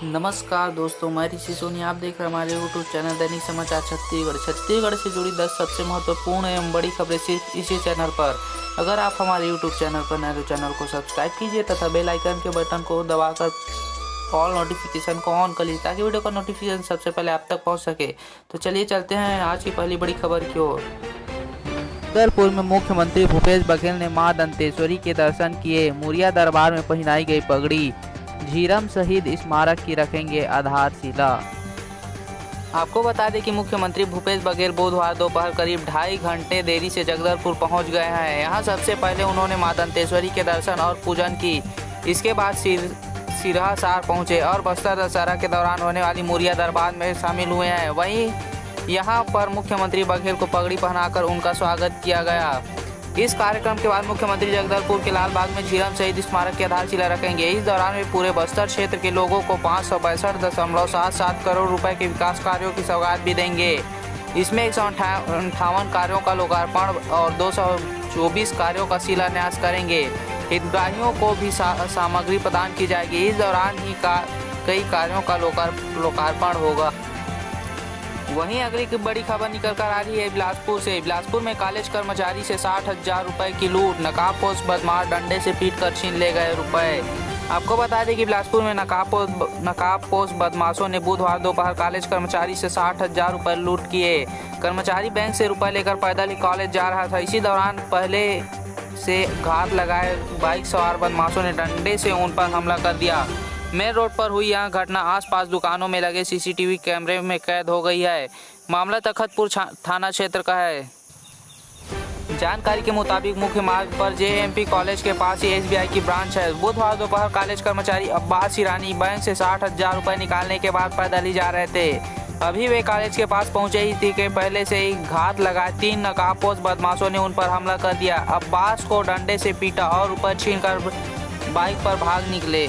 नमस्कार दोस्तों, मैं ऋषि सोनी। आप देख रहे हैं हमारे यूट्यूब चैनल दैनिक समाचार छत्तीसगढ़ से जुड़ी 10 सबसे महत्वपूर्ण एवं बड़ी खबरें सिर्फ इसी चैनल पर। अगर आप हमारे यूट्यूब चैनल पर नए तो चैनल को सब्सक्राइब कीजिए तथा बेल आइकन के बटन को दबाकर ऑल नोटिफिकेशन को ऑन कर लीजिए ताकि वीडियो का नोटिफिकेशन सबसे पहले आप तक पहुँच सके। तो चलिए चलते हैं आज की पहली बड़ी खबर की ओर। जगदलपुर में मुख्यमंत्री भूपेश बघेल ने मां दंतेश्वरी के दर्शन किए। मुरिया दरबार में पहनाई गई पगड़ी। झीरम शहीद स्मारक की रखेंगे आधारशिला। आपको बता दें कि मुख्यमंत्री भूपेश बघेल बुधवार दोपहर करीब 2.5 घंटे देरी से जगदलपुर पहुंच गए हैं। यहां सबसे पहले उन्होंने मां दंतेश्वरी के दर्शन और पूजन की। इसके बाद सिरहासार पहुंचे और बस्तर दशहरा के दौरान होने वाली मुरिया दरबार में शामिल हुए हैं। वहीं यहां पर मुख्यमंत्री बघेल को पगड़ी पहनाकर उनका स्वागत किया गया। इस कार्यक्रम के बाद मुख्यमंत्री जगदलपुर के लाल बाग में झीरम शहीद स्मारक की आधारशिला रखेंगे। इस दौरान वे पूरे बस्तर क्षेत्र के लोगों को 562.77 करोड़ रुपए के विकास कार्यों की सौगात भी देंगे। इसमें 158 कार्यों का लोकार्पण और 224 कार्यों का शिलान्यास करेंगे। हितग्राहियों को भी सामग्री प्रदान की जाएगी। इस दौरान ही कई कार्यों का लोकार्पण होगा। वहीं अगली बड़ी खबर निकल कर आ रही है बिलासपुर से। बिलासपुर में कॉलेज कर्मचारी से 60,000 रुपए की लूट। नकाबपोश बदमाश डंडे से पीटकर छीन ले गए रुपए। आपको बता दें कि बिलासपुर में नकाबपोश बदमाशों ने बुधवार दोपहर कॉलेज कर्मचारी से 60,000 रुपए लूट किए। कर्मचारी बैंक से रुपए लेकर पैदल ही कॉलेज जा रहा था। इसी दौरान पहले से घात लगाए बाइक सवार बदमाशों ने डंडे से उन पर हमला कर दिया। मेन रोड पर हुई यह घटना आसपास दुकानों में लगे सीसीटीवी कैमरे में कैद हो गई है। मामला तखतपुर थाना क्षेत्र का है। जानकारी के मुताबिक मुख्य मार्ग पर जेएमपी कॉलेज के पास ही एसबीआई की ब्रांच है। बुधवार दोपहर कॉलेज कर्मचारी अब्बास ईरानी बैंक से 60,000 रुपए निकालने के बाद पैदल ही जा रहे थे। अभी वे कॉलेज के पास पहुंचे ही थी कि पहले से ही घात लगाए 3 नकाबपोश बदमाशों ने उन पर हमला कर दिया। अब्बास को डंडे से पीटा और रुपए छीनकर बाइक पर भाग निकले।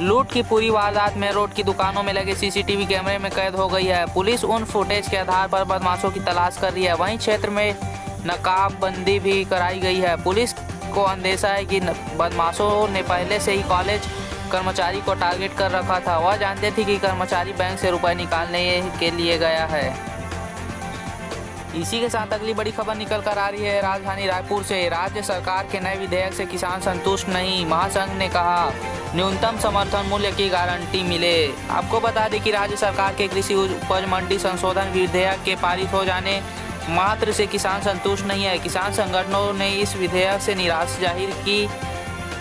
लूट की पूरी वारदात में रोड की दुकानों में लगे सीसीटीवी कैमरे में कैद हो गई है। पुलिस उन फुटेज के आधार पर बदमाशों की तलाश कर रही है। वहीं क्षेत्र में नकाबबंदी भी कराई गई है। पुलिस को अंदेशा है कि बदमाशों ने पहले से ही कॉलेज कर्मचारी को टारगेट कर रखा था। वह जानते थे कि कर्मचारी बैंक से रुपए निकालने के लिए गया है। इसी के साथ अगली बड़ी खबर निकल कर आ रही है राजधानी रायपुर से। राज्य सरकार के नए विधेयक से किसान संतुष्ट नहीं। महासंघ ने कहा न्यूनतम समर्थन मूल्य की गारंटी मिले। आपको बता दें कि राज्य सरकार के कृषि उपज मंडी संशोधन विधेयक के पारित हो जाने मात्र से किसान संतुष्ट नहीं है। किसान संगठनों ने इस विधेयक से निराशा जाहिर की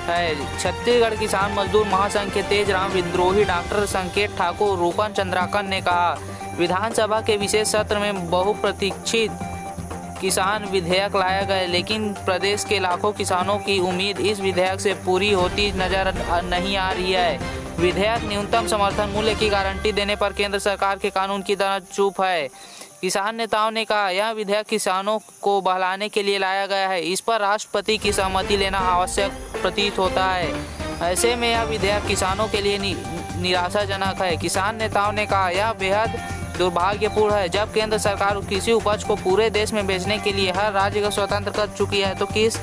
है। छत्तीसगढ़ किसान मजदूर महासंघ के तेजराम विद्रोही डॉक्टर संकेत ठाकुर रूपन चंद्राकर ने कहा विधानसभा के विशेष सत्र में बहुप्रतीक्षित किसान विधेयक लाया गया, लेकिन प्रदेश के लाखों किसानों की उम्मीद इस विधेयक से पूरी होती नजर नहीं आ रही है। विधेयक न्यूनतम समर्थन मूल्य की गारंटी देने पर केंद्र सरकार के कानून की तरह चुप है। किसान नेताओं ने कहा यह विधेयक किसानों को बहलाने के लिए लाया गया है। इस पर राष्ट्रपति की सहमति लेना आवश्यक प्रतीत होता है। ऐसे में यह विधेयक किसानों के लिए निराशाजनक है। किसान नेताओं ने कहा यह बेहद दुर्भाग्यपूर्ण है। जब केंद्र सरकार कृषि उपज को पूरे देश में बेचने के लिए हर राज्य को स्वतंत्र कर चुकी है तो किस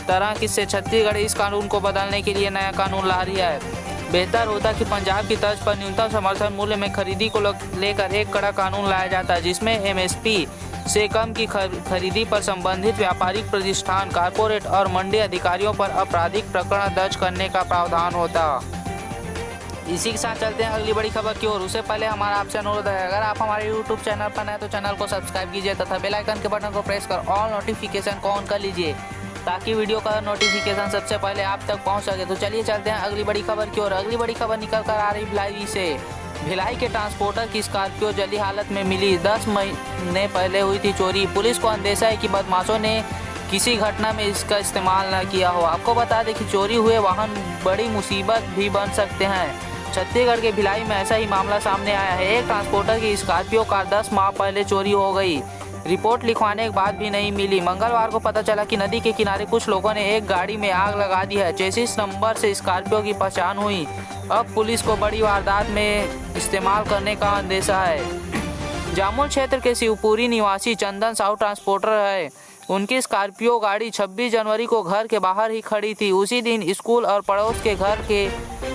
तरह किससे छत्तीसगढ़ इस कानून को बदलने के लिए नया कानून ला रही है। बेहतर होता कि पंजाब की तर्ज पर न्यूनतम समर्थन मूल्य में खरीदी को लेकर एक कड़ा कानून लाया जाता जिसमें एमएसपी से कम की खरीदी पर संबंधित व्यापारिक प्रतिष्ठान, कारपोरेट और मंडी अधिकारियों पर आपराधिक प्रकरण दर्ज करने का प्रावधान होता। इसी के साथ चलते हैं अगली बड़ी खबर की ओर। उससे पहले हमारा आपसे अनुरोध है अगर आप हमारे यूट्यूब चैनल पर नए तो चैनल को सब्सक्राइब कीजिए तथा बेल आइकन के बटन को प्रेस कर ऑल नोटिफिकेशन को ऑन कर लीजिए ताकि वीडियो का नोटिफिकेशन सबसे पहले आप तक पहुंच सके। तो चलिए चलते हैं अगली बड़ी खबर की ओर। अगली बड़ी खबर निकल कर आ रही भिलाई से। भिलाई के ट्रांसपोर्टर की स्कॉर्पियो जली हालत में मिली। 10 महीने पहले हुई थी चोरी। पुलिस को अंदेशा है कि बदमाशों ने किसी घटना में इसका इस्तेमाल न किया हो। आपको बता दें कि चोरी हुए वाहन बड़ी मुसीबत भी बन सकते हैं। छत्तीसगढ़ के भिलाई में ऐसा ही मामला सामने आया है। एक ट्रांसपोर्टर की स्कॉर्पियो कार 10 माह पहले चोरी हो गई। रिपोर्ट लिखवाने के बाद भी नहीं मिली। मंगलवार को पता चला कि नदी के किनारे कुछ लोगों ने एक गाड़ी में आग लगा दी है। चेसिस नंबर से स्कॉर्पियो की पहचान हुई। अब पुलिस को बड़ी वारदात में इस्तेमाल करने का अंदेशा है। जामुल क्षेत्र के शिवपुरी निवासी चंदन साहू ट्रांसपोर्टर है। उनकी स्कॉर्पियो गाड़ी 26 जनवरी को घर के बाहर ही खड़ी थी। उसी दिन स्कूल और पड़ोस के घर के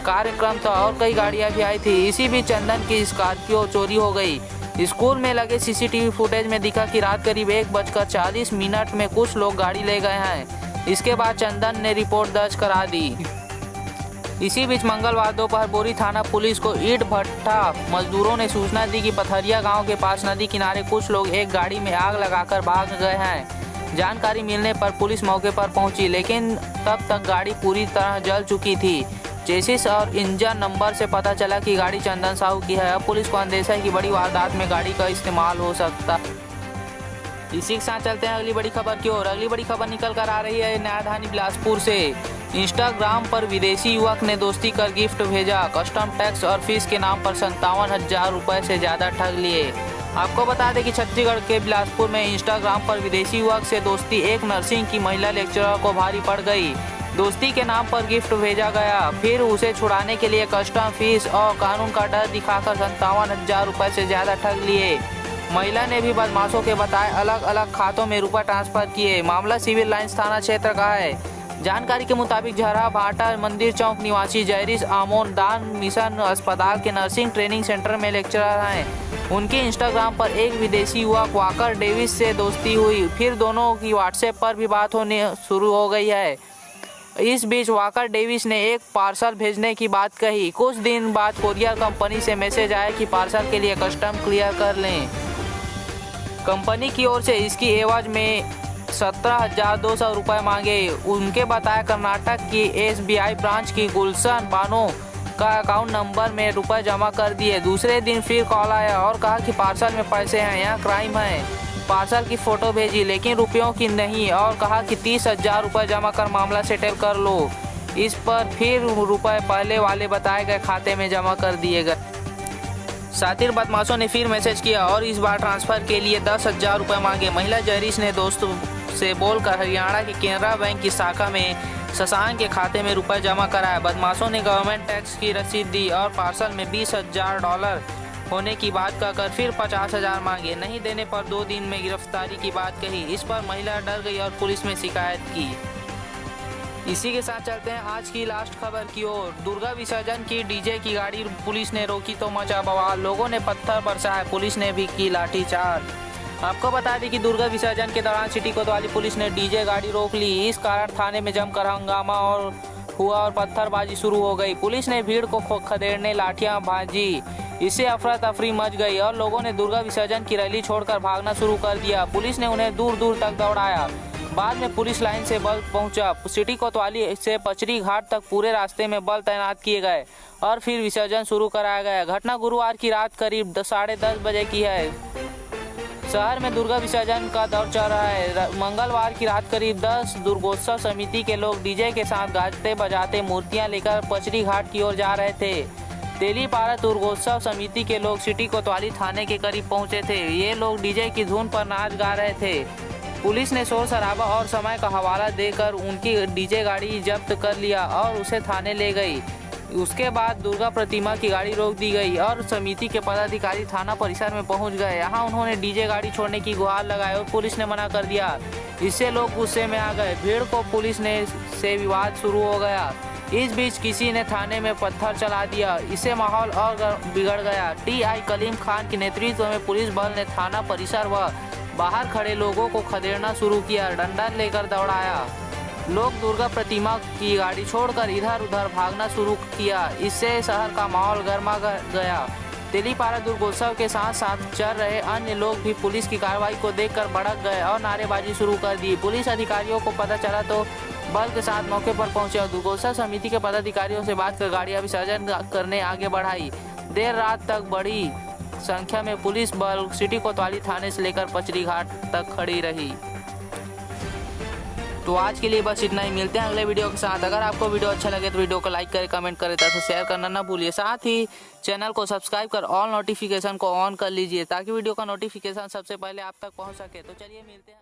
कार्यक्रम था और कई गाड़ियां भी आई थी। इसी बीच चंदन की स्कॉर्पियो चोरी हो गई। स्कूल में लगे सीसीटीवी फुटेज में दिखा कि रात करीब 1:40 में कुछ लोग गाड़ी ले गए हैं। इसके बाद चंदन ने रिपोर्ट दर्ज करा दी। इसी बीच मंगलवार दोपहर बोरी थाना पुलिस को ईंट भट्टा मजदूरों ने सूचना दी कि पथरिया गांव के पास नदी किनारे कुछ लोग एक गाड़ी में आग लगाकर भाग गए हैं। जानकारी मिलने पर पुलिस मौके पर पहुंची, लेकिन तब तक गाड़ी पूरी तरह जल चुकी थी। चेसिस और इंजन नंबर से पता चला कि गाड़ी चंदन साहू की है। अब पुलिस को अंदेशा है कि बड़ी वारदात में गाड़ी का इस्तेमाल हो सकता। इसी के साथ चलते हैं अगली बड़ी खबर की ओर। अगली बड़ी खबर निकल कर आ रही है न्यायधानी बिलासपुर से। इंस्टाग्राम पर विदेशी युवक ने दोस्ती कर गिफ्ट भेजा, कस्टम टैक्स और फीस के नाम पर 57,000 रुपये से ज़्यादा ठग लिए। आपको बता दें कि छत्तीसगढ़ के बिलासपुर में इंस्टाग्राम पर विदेशी युवक से दोस्ती एक नर्सिंग की महिला लेक्चरर को भारी पड़ गई। दोस्ती के नाम पर गिफ्ट भेजा गया, फिर उसे छुड़ाने के लिए कस्टम फीस और कानून का डर दिखाकर 57,000 रुपये से ज़्यादा ठग लिए। महिला ने भी बदमाशों के बताए अलग अलग खातों में रुपए ट्रांसफर किए। मामला सिविल लाइंस थाना क्षेत्र का है। जानकारी के मुताबिक झरा भाटा मंदिर चौक निवासी जयरिस आमोन दान मिशन अस्पताल के नर्सिंग ट्रेनिंग सेंटर में लेक्चरर हैं। उनके इंस्टाग्राम पर एक विदेशी युवक वाकर डेविस से दोस्ती हुई, फिर दोनों की व्हाट्सएप पर भी बात होने शुरू हो गई है। इस बीच वाकर डेविस ने एक पार्सल भेजने की बात कही। कुछ दिन बाद कोरियर कंपनी से मैसेज आया कि पार्सल के लिए कस्टम क्लियर कर लें। कंपनी की ओर से इसकी एवज में 17,200 रुपये मांगे। उनके बताया कर्नाटक की SBI ब्रांच की गुलशन बानो का अकाउंट नंबर में रुपए जमा कर दिए। दूसरे दिन फिर कॉल आया और कहा कि पार्सल में पैसे हैं, यहाँ क्राइम है। पार्सल की फ़ोटो भेजी लेकिन रुपयों की नहीं और कहा कि 30,000 रुपये जमा कर मामला सेटल कर लो। इस पर फिर रुपए पहले वाले बताए गए खाते में जमा कर दिए गए। सातिर बदमाशों ने फिर मैसेज किया और इस बार ट्रांसफ़र के लिए 10,000 रुपये मांगे। महिला जयरिस ने दोस्तों से बोलकर हरियाणा की केनरा बैंक की शाखा में शशांक के खाते में रुपए जमा कराया। बदमाशों ने गवर्नमेंट टैक्स की रसीद दी और पार्सल में $20,000 होने की बात कहकर फिर 50,000 मांगे। नहीं देने पर 2 दिन में गिरफ्तारी की बात कही। इस पर महिला डर गई और पुलिस में शिकायत की। इसी के साथ चलते हैं आज की लास्ट खबर की ओर। दुर्गा विसर्जन की डीजे की गाड़ी पुलिस ने रोकी तो मचा बवाल। लोगों ने पत्थर बरसाए, पुलिस ने भी की लाठीचार्ज। आपको बता दें कि दुर्गा विसर्जन के दौरान सिटी कोतवाली पुलिस ने डीजे गाड़ी रोक ली। इस कारण थाने में जमकर हंगामा हुआ और पत्थरबाजी शुरू हो गई। पुलिस ने भीड़ को खदेड़ने लाठियां भाजी। इससे अफरा तफरी मच गई और लोगों ने दुर्गा विसर्जन की रैली छोड़कर भागना शुरू कर दिया। पुलिस ने उन्हें दूर दूर तक दौड़ाया। बाद में पुलिस लाइन से बल पहुंचा। सिटी कोतवाली से पचरी घाट तक पूरे रास्ते में बल तैनात किए गए और फिर विसर्जन शुरू कराया गया। घटना गुरुवार की रात करीब 10:30 बजे की है। शहर में दुर्गा विसर्जन का दौर चल रहा है। मंगलवार की रात करीब 10 दुर्गोत्सव समिति के लोग डीजे के साथ गाजते बजाते मूर्तियां लेकर पचरी घाट की ओर जा रहे थे। तेलीपारा दुर्गोत्सव समिति के लोग सिटी कोतवाली थाने के करीब पहुंचे थे। ये लोग डीजे की धुन पर नाच गा रहे थे। पुलिस ने शोर शराबा और समय का हवाला देकर उनकी डीजे गाड़ी जब्त कर लिया और उसे थाने ले गई। उसके बाद दुर्गा प्रतिमा की गाड़ी रोक दी गई और समिति के पदाधिकारी थाना परिसर में पहुंच गए। यहाँ उन्होंने डीजे गाड़ी छोड़ने की गुहार लगाई और पुलिस ने मना कर दिया। इससे लोग गुस्से में आ गए। भीड़ को पुलिस ने से विवाद शुरू हो गया। इस बीच किसी ने थाने में पत्थर चला दिया। इससे माहौल और बिगड़ गया। TI कलीम खान के नेतृत्व में पुलिस बल ने थाना परिसर व बाहर खड़े लोगों को खदेड़ना शुरू किया। डंडा लेकर दौड़ाया। लोग दुर्गा प्रतिमा की गाड़ी छोड़कर इधर उधर भागना शुरू किया। इससे शहर का माहौल गर्मा गया। तेलीपारा दुर्गोत्सव के साथ साथ चल रहे अन्य लोग भी पुलिस की कार्रवाई को देखकर भड़क गए और नारेबाजी शुरू कर दी। पुलिस अधिकारियों को पता चला तो बल के साथ मौके पर पहुंचे और दुर्गोत्सव समिति के पदाधिकारियों से बात कर गाड़ियां विसर्जन करने आगे बढ़ाई। देर रात तक बड़ी संख्या में पुलिस बल सिटी कोतवाली थाने से लेकर पचरी घाट तक खड़ी रही। तो आज के लिए बस इतना ही। मिलते हैं अगले वीडियो के साथ। अगर आपको वीडियो अच्छा लगे तो वीडियो को लाइक करें, कमेंट करें तथा शेयर करना ना भूलिए। साथ ही चैनल को सब्सक्राइब कर ऑल नोटिफिकेशन को ऑन कर लीजिए ताकि वीडियो का नोटिफिकेशन सबसे पहले आप तक पहुंच सके। तो चलिए मिलते हैं।